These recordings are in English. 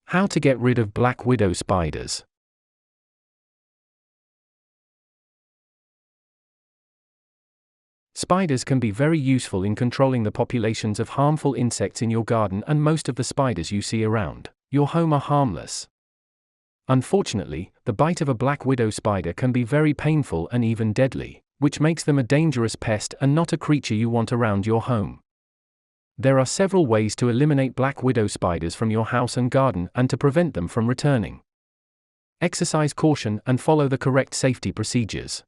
How to get rid of black widow spiders. Spiders can be very useful in controlling the populations of harmful insects in your garden, and most of the spiders you see around your home are harmless. Unfortunately, the bite of a black widow spider can be very painful and even deadly, which makes them a dangerous pest and not a creature you want around your home. There are several ways to eliminate black widow spiders from your house and garden and to prevent them from returning. Exercise caution and follow the correct safety procedures.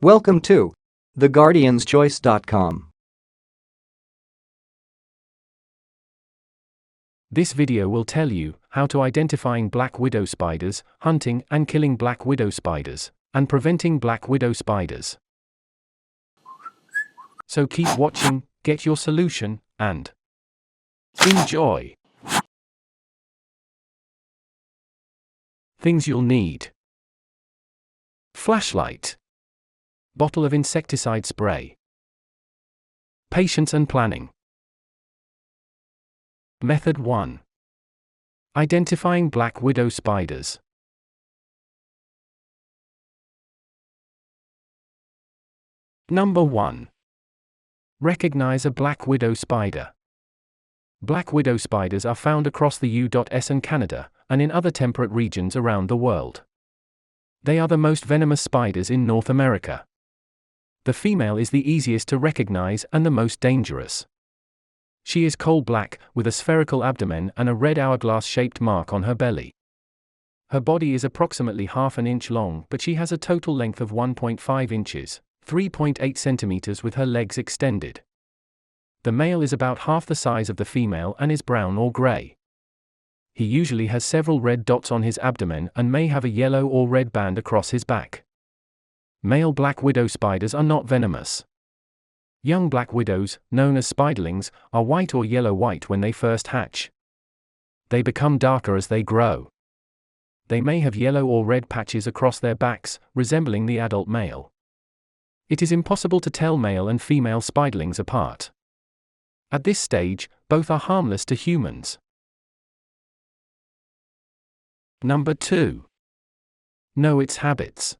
Welcome to 𝒍𝒐𝒗𝒆.com. This video will tell you how to identifying black widow spiders, hunting and killing black widow spiders, and preventing black widow spiders. So keep watching, get your solution, and enjoy. Things you'll need: flashlight, bottle of insecticide spray, patience and planning. Method 1. Identifying black widow spiders. Number 1. Recognize a black widow spider. Black widow spiders are found across the U.S. and Canada, and in other temperate regions around the world. They are the most venomous spiders in North America. The female is the easiest to recognize and the most dangerous. She is coal-black, with a spherical abdomen and a red hourglass-shaped mark on her belly. Her body is approximately half an inch long, but she has a total length of 1.5 inches, 3.8 centimeters, with her legs extended. The male is about half the size of the female and is brown or gray. He usually has several red dots on his abdomen and may have a yellow or red band across his back. Male black widow spiders are not venomous. Young black widows, known as spiderlings, are white or yellow-white when they first hatch. They become darker as they grow. They may have yellow or red patches across their backs, resembling the adult male. It is impossible to tell male and female spiderlings apart. At this stage, both are harmless to humans. Number 2. Know its habits.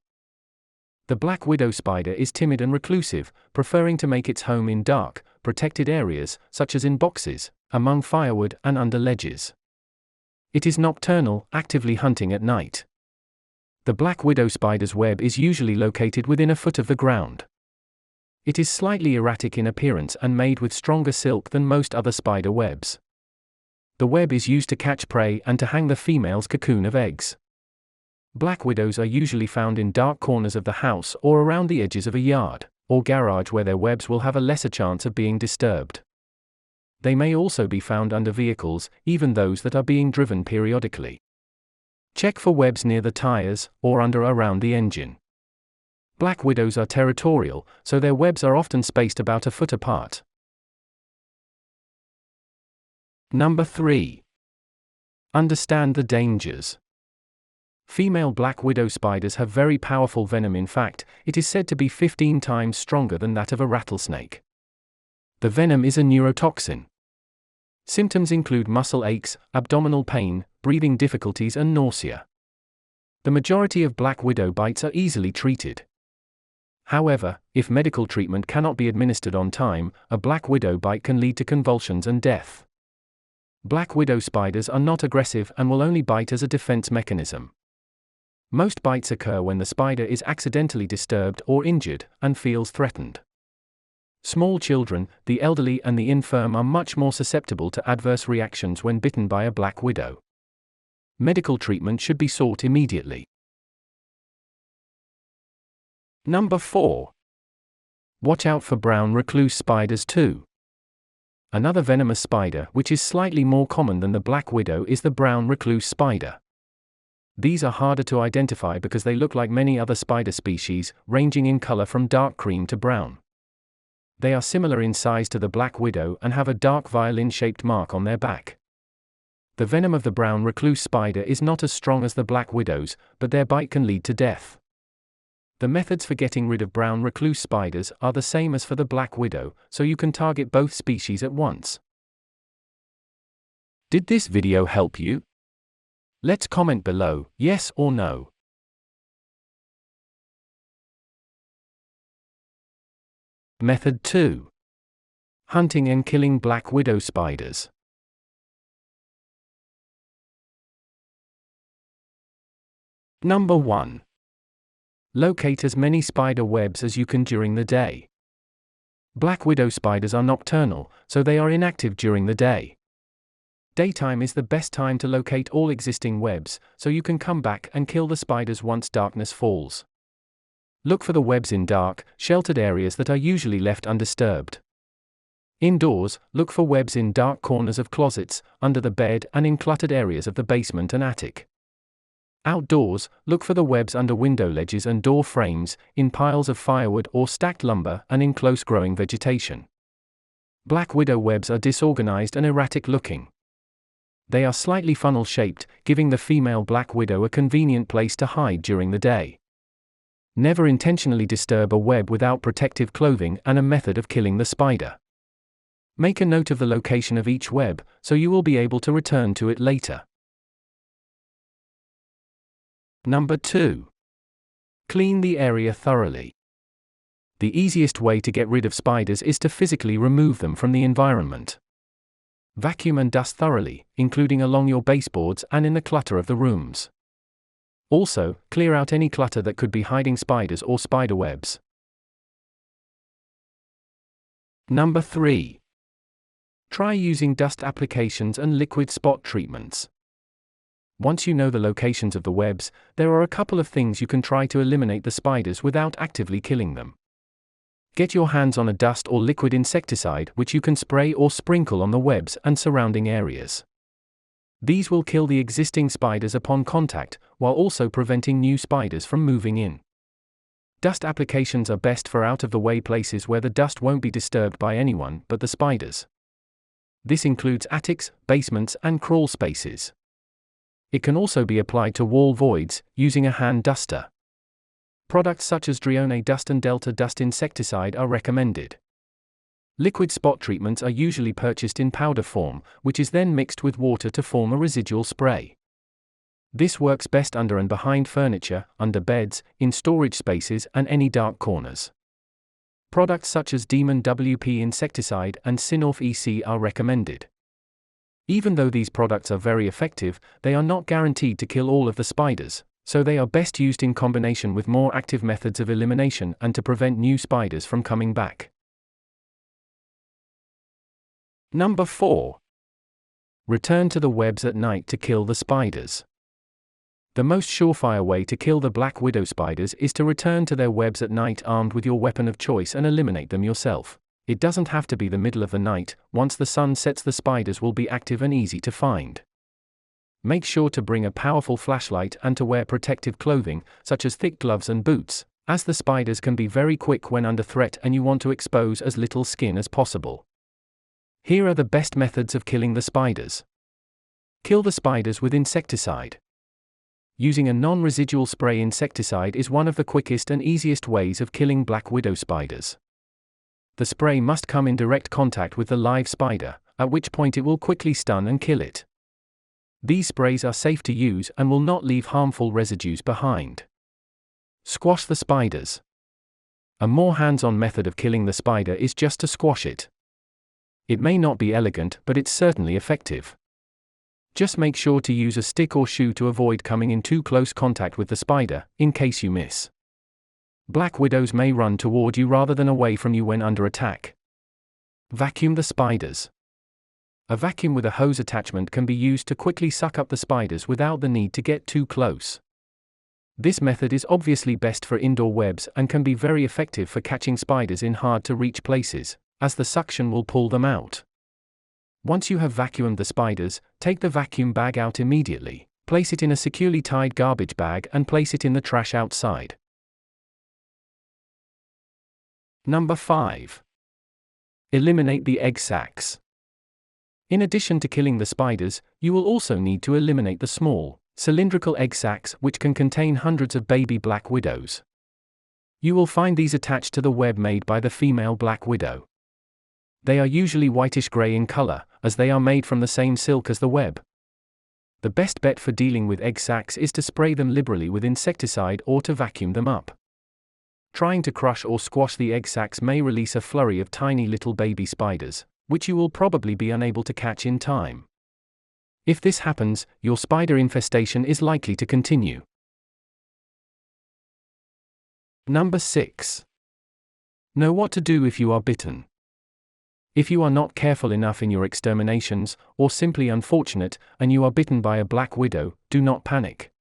The black widow spider is timid and reclusive, preferring to make its home in dark, protected areas, such as in boxes, among firewood, and under ledges. It is nocturnal, actively hunting at night. The black widow spider's web is usually located within a foot of the ground. It is slightly erratic in appearance and made with stronger silk than most other spider webs. The web is used to catch prey and to hang the female's cocoon of eggs. Black widows are usually found in dark corners of the house or around the edges of a yard or garage, where their webs will have a lesser chance of being disturbed. They may also be found under vehicles, even those that are being driven periodically. Check for webs near the tires or under or around the engine. Black widows are territorial, so their webs are often spaced about a foot apart. Number 3. Understand the dangers. Female black widow spiders have very powerful venom. In fact, it is said to be 15 times stronger than that of a rattlesnake. The venom is a neurotoxin. Symptoms include muscle aches, abdominal pain, breathing difficulties, and nausea. The majority of black widow bites are easily treated. However, if medical treatment cannot be administered on time, a black widow bite can lead to convulsions and death. Black widow spiders are not aggressive and will only bite as a defense mechanism. Most bites occur when the spider is accidentally disturbed or injured and feels threatened. Small children, the elderly, and the infirm are much more susceptible to adverse reactions when bitten by a black widow. Medical treatment should be sought immediately. Number 4. Watch out for brown recluse spiders too. Another venomous spider, which is slightly more common than the black widow, is the brown recluse spider. These are harder to identify because they look like many other spider species, ranging in color from dark cream to brown. They are similar in size to the black widow and have a dark violin-shaped mark on their back. The venom of the brown recluse spider is not as strong as the black widow's, but their bite can lead to death. The methods for getting rid of brown recluse spiders are the same as for the black widow, so you can target both species at once. Did this video help you? Let's comment below, yes or no. Method 2. Hunting and killing black widow spiders. Number 1. Locate as many spider webs as you can during the day. Black widow spiders are nocturnal, so they are inactive during the day. Daytime is the best time to locate all existing webs, so you can come back and kill the spiders once darkness falls. Look for the webs in dark, sheltered areas that are usually left undisturbed. Indoors, look for webs in dark corners of closets, under the bed, and in cluttered areas of the basement and attic. Outdoors, look for the webs under window ledges and door frames, in piles of firewood or stacked lumber, and in close-growing vegetation. Black widow webs are disorganized and erratic looking. They are slightly funnel-shaped, giving the female black widow a convenient place to hide during the day. Never intentionally disturb a web without protective clothing and a method of killing the spider. Make a note of the location of each web, so you will be able to return to it later. Number 2. Clean the area thoroughly. The easiest way to get rid of spiders is to physically remove them from the environment. Vacuum and dust thoroughly, including along your baseboards and in the clutter of the rooms. Also, clear out any clutter that could be hiding spiders or spider webs. Number 3. Try using dust applications and liquid spot treatments. Once you know the locations of the webs, there are a couple of things you can try to eliminate the spiders without actively killing them. Get your hands on a dust or liquid insecticide which you can spray or sprinkle on the webs and surrounding areas. These will kill the existing spiders upon contact, while also preventing new spiders from moving in. Dust applications are best for out-of-the-way places where the dust won't be disturbed by anyone but the spiders. This includes attics, basements, and crawl spaces. It can also be applied to wall voids, using a hand duster. Products such as Drione Dust and Delta Dust Insecticide are recommended. Liquid spot treatments are usually purchased in powder form, which is then mixed with water to form a residual spray. This works best under and behind furniture, under beds, in storage spaces, and any dark corners. Products such as Demon WP Insecticide and Sinorf EC are recommended. Even though these products are very effective, they are not guaranteed to kill all of the spiders, so they are best used in combination with more active methods of elimination and to prevent new spiders from coming back. Number 4. Return to the webs at night to kill the spiders. The most surefire way to kill the black widow spiders is to return to their webs at night armed with your weapon of choice and eliminate them yourself. It doesn't have to be the middle of the night. Once the sun sets, the spiders will be active and easy to find. Make sure to bring a powerful flashlight and to wear protective clothing, such as thick gloves and boots, as the spiders can be very quick when under threat and you want to expose as little skin as possible. Here are the best methods of killing the spiders. Kill the spiders with insecticide. Using a non-residual spray insecticide is one of the quickest and easiest ways of killing black widow spiders. The spray must come in direct contact with the live spider, at which point it will quickly stun and kill it. These sprays are safe to use and will not leave harmful residues behind. Squash the spiders. A more hands-on method of killing the spider is just to squash it. It may not be elegant, but it's certainly effective. Just make sure to use a stick or shoe to avoid coming in too close contact with the spider, in case you miss. Black widows may run toward you rather than away from you when under attack. Vacuum the spiders. A vacuum with a hose attachment can be used to quickly suck up the spiders without the need to get too close. This method is obviously best for indoor webs and can be very effective for catching spiders in hard-to-reach places, as the suction will pull them out. Once you have vacuumed the spiders, take the vacuum bag out immediately, place it in a securely tied garbage bag and place it in the trash outside. Number 5. Eliminate the egg sacs. In addition to killing the spiders, you will also need to eliminate the small, cylindrical egg sacs which can contain hundreds of baby black widows. You will find these attached to the web made by the female black widow. They are usually whitish-gray in color, as they are made from the same silk as the web. The best bet for dealing with egg sacs is to spray them liberally with insecticide or to vacuum them up. Trying to crush or squash the egg sacs may release a flurry of tiny little baby spiders, which you will probably be unable to catch in time. If this happens, your spider infestation is likely to continue. Number 6. Know what to do if you are bitten. If you are not careful enough in your exterminations, or simply unfortunate, and you are bitten by a black widow, do not panic.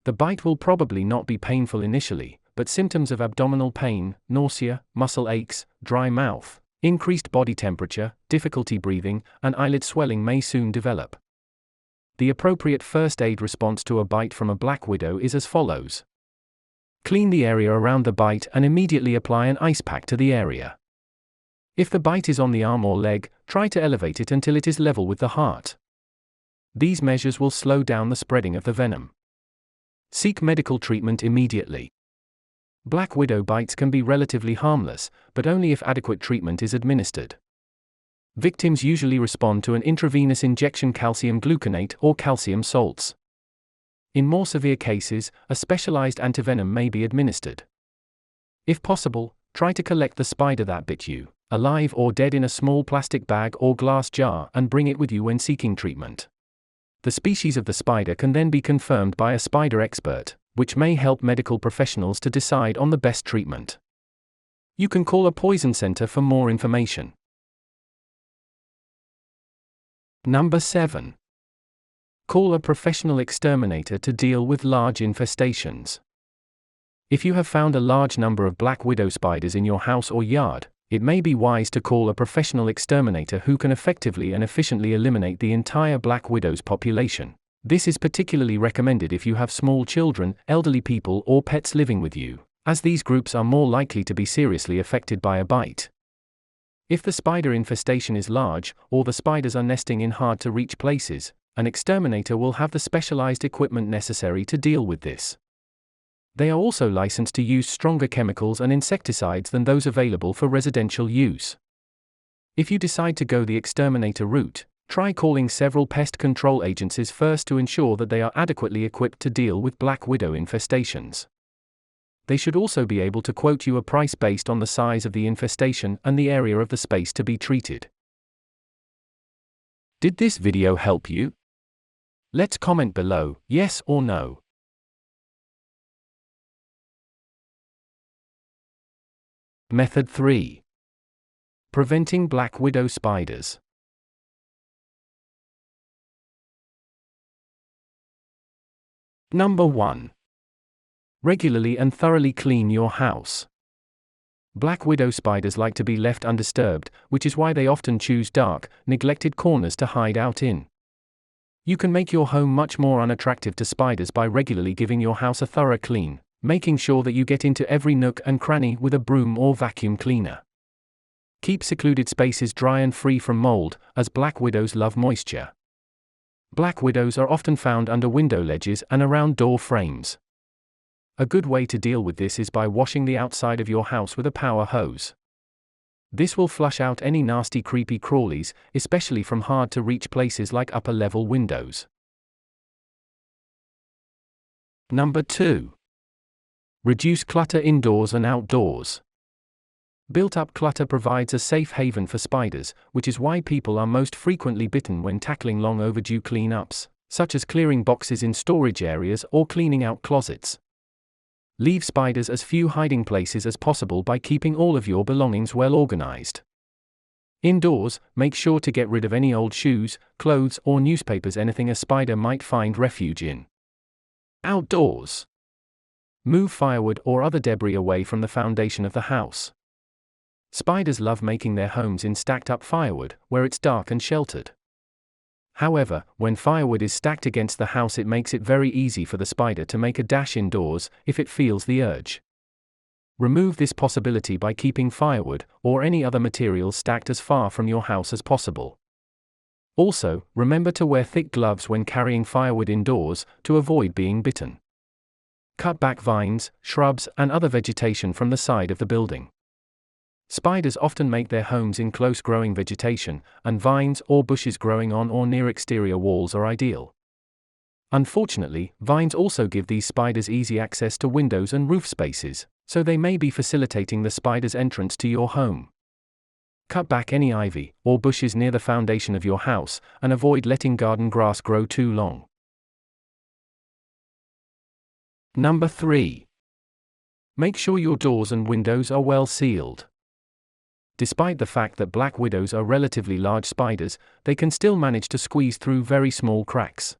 The bite will probably not be painful initially, but symptoms of abdominal pain, nausea, muscle aches, dry mouth, increased body temperature, difficulty breathing, and eyelid swelling may soon develop. The appropriate first aid response to a bite from a black widow is as follows. Clean the area around the bite and immediately apply an ice pack to the area. If the bite is on the arm or leg, try to elevate it until it is level with the heart. These measures will slow down the spreading of the venom. Seek medical treatment immediately. Black widow bites can be relatively harmless, but only if adequate treatment is administered. Victims usually respond to an intravenous injection calcium gluconate or calcium salts. In more severe cases, a specialized antivenom may be administered. If possible, try to collect the spider that bit you, alive or dead, in a small plastic bag or glass jar and bring it with you when seeking treatment. The species of the spider can then be confirmed by a spider expert, which may help medical professionals to decide on the best treatment. You can call a poison center for more information. Number 7. Call a professional exterminator to deal with large infestations. If you have found a large number of black widow spiders in your house or yard, it may be wise to call a professional exterminator who can effectively and efficiently eliminate the entire black widow's population. This is particularly recommended if you have small children, elderly people, or pets living with you, as these groups are more likely to be seriously affected by a bite. If the spider infestation is large, or the spiders are nesting in hard-to-reach places, an exterminator will have the specialized equipment necessary to deal with this. They are also licensed to use stronger chemicals and insecticides than those available for residential use. If you decide to go the exterminator route, try calling several pest control agencies first to ensure that they are adequately equipped to deal with black widow infestations. They should also be able to quote you a price based on the size of the infestation and the area of the space to be treated. Did this video help you? Let's comment below, yes or no. Method 3. Preventing black widow spiders. Number 1. Regularly and thoroughly clean your house. Black widow spiders like to be left undisturbed, which is why they often choose dark, neglected corners to hide out in. You can make your home much more unattractive to spiders by regularly giving your house a thorough clean, making sure that you get into every nook and cranny with a broom or vacuum cleaner. Keep secluded spaces dry and free from mold, as black widows love moisture. Black widows are often found under window ledges and around door frames. A good way to deal with this is by washing the outside of your house with a power hose. This will flush out any nasty creepy crawlies, especially from hard-to-reach places like upper-level windows. Number 2. Reduce clutter indoors and outdoors. Built-up clutter provides a safe haven for spiders, which is why people are most frequently bitten when tackling long overdue cleanups, such as clearing boxes in storage areas or cleaning out closets. Leave spiders as few hiding places as possible by keeping all of your belongings well organized. Indoors, make sure to get rid of any old shoes, clothes, or newspapers, anything a spider might find refuge in. Outdoors. Move firewood or other debris away from the foundation of the house. Spiders love making their homes in stacked-up firewood, where it's dark and sheltered. However, when firewood is stacked against the house, it makes it very easy for the spider to make a dash indoors, if it feels the urge. Remove this possibility by keeping firewood, or any other materials stacked as far from your house as possible. Also, remember to wear thick gloves when carrying firewood indoors, to avoid being bitten. Cut back vines, shrubs, and other vegetation from the side of the building. Spiders often make their homes in close-growing vegetation, and vines or bushes growing on or near exterior walls are ideal. Unfortunately, vines also give these spiders easy access to windows and roof spaces, so they may be facilitating the spider's entrance to your home. Cut back any ivy or bushes near the foundation of your house, and avoid letting garden grass grow too long. Number 3. Make sure your doors and windows are well sealed. Despite the fact that black widows are relatively large spiders, they can still manage to squeeze through very small cracks.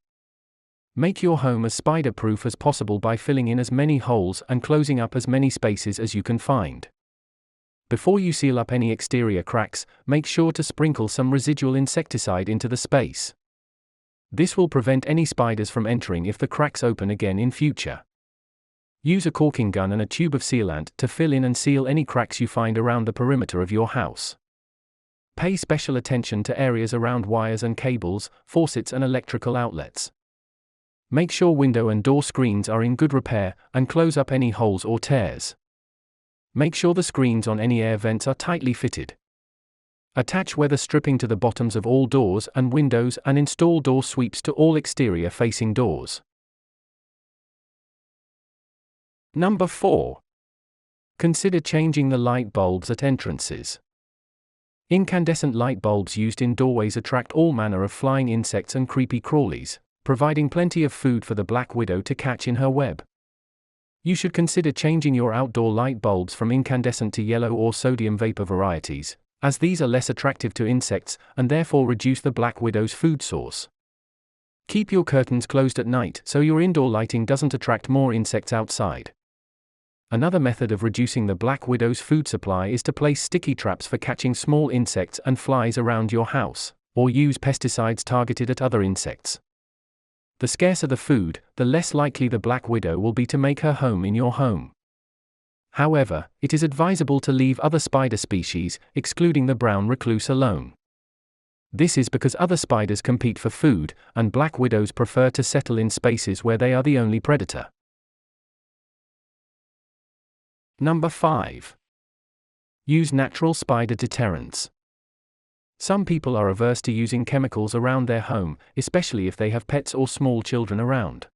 Make your home as spider-proof as possible by filling in as many holes and closing up as many spaces as you can find. Before you seal up any exterior cracks, make sure to sprinkle some residual insecticide into the space. This will prevent any spiders from entering if the cracks open again in future. Use a caulking gun and a tube of sealant to fill in and seal any cracks you find around the perimeter of your house. Pay special attention to areas around wires and cables, faucets and electrical outlets. Make sure window and door screens are in good repair, and close up any holes or tears. Make sure the screens on any air vents are tightly fitted. Attach weather stripping to the bottoms of all doors and windows and install door sweeps to all exterior-facing doors. Number 4. Consider changing the light bulbs at entrances. Incandescent light bulbs used in doorways attract all manner of flying insects and creepy crawlies, providing plenty of food for the black widow to catch in her web. You should consider changing your outdoor light bulbs from incandescent to yellow or sodium vapor varieties, as these are less attractive to insects and therefore reduce the black widow's food source. Keep your curtains closed at night so your indoor lighting doesn't attract more insects outside. Another method of reducing the black widow's food supply is to place sticky traps for catching small insects and flies around your house, or use pesticides targeted at other insects. The scarcer the food, the less likely the black widow will be to make her home in your home. However, it is advisable to leave other spider species, excluding the brown recluse, alone. This is because other spiders compete for food, and black widows prefer to settle in spaces where they are the only predator. Number 5. Use natural spider deterrence. Some people are averse to using chemicals around their home, especially if they have pets or small children around.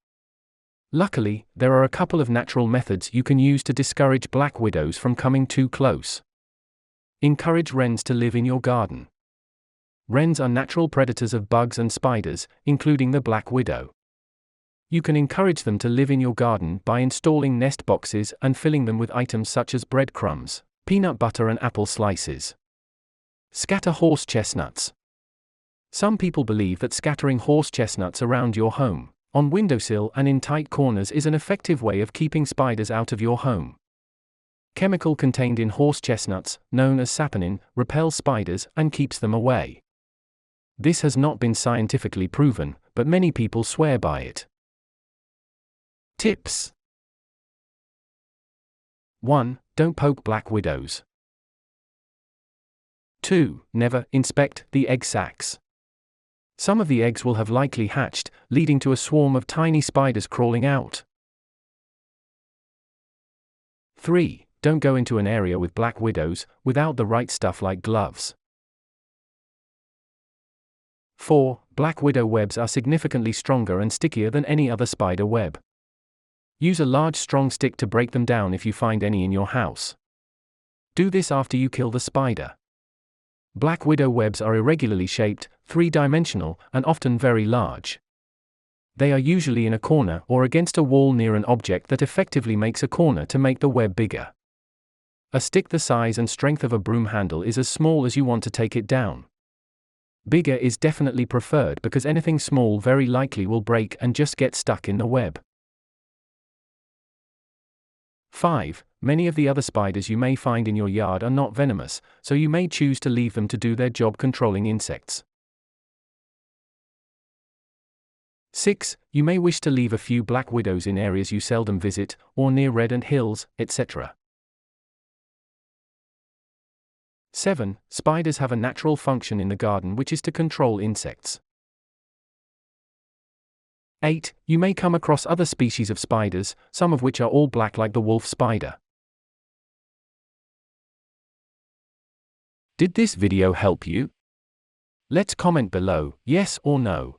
Luckily, there are a couple of natural methods you can use to discourage black widows from coming too close. Encourage wrens to live in your garden. Wrens are natural predators of bugs and spiders, including the black widow. You can encourage them to live in your garden by installing nest boxes and filling them with items such as breadcrumbs, peanut butter and apple slices. Scatter horse chestnuts. Some people believe that scattering horse chestnuts around your home, on windowsill and in tight corners, is an effective way of keeping spiders out of your home. Chemical contained in horse chestnuts, known as saponin, repels spiders and keeps them away. This has not been scientifically proven, but many people swear by it. Tips. 1. Don't poke black widows. 2. Never inspect the egg sacs. Some of the eggs will have likely hatched, leading to a swarm of tiny spiders crawling out. 3. Don't go into an area with black widows without the right stuff like gloves. 4. Black widow webs are significantly stronger and stickier than any other spider web. Use a large strong stick to break them down if you find any in your house. Do this after you kill the spider. Black widow webs are irregularly shaped, three-dimensional, and often very large. They are usually in a corner or against a wall near an object that effectively makes a corner to make the web bigger. A stick the size and strength of a broom handle is as small as you want to take it down. Bigger is definitely preferred because anything small very likely will break and just get stuck in the web. 5. Many of the other spiders you may find in your yard are not venomous, so you may choose to leave them to do their job controlling insects. 6. You may wish to leave a few black widows in areas you seldom visit, or near red ant hills, etc. 7. Spiders have a natural function in the garden, which is to control insects. 8. You may come across other species of spiders, some of which are all black like the wolf spider. Did this video help you? Let's comment below, yes or no.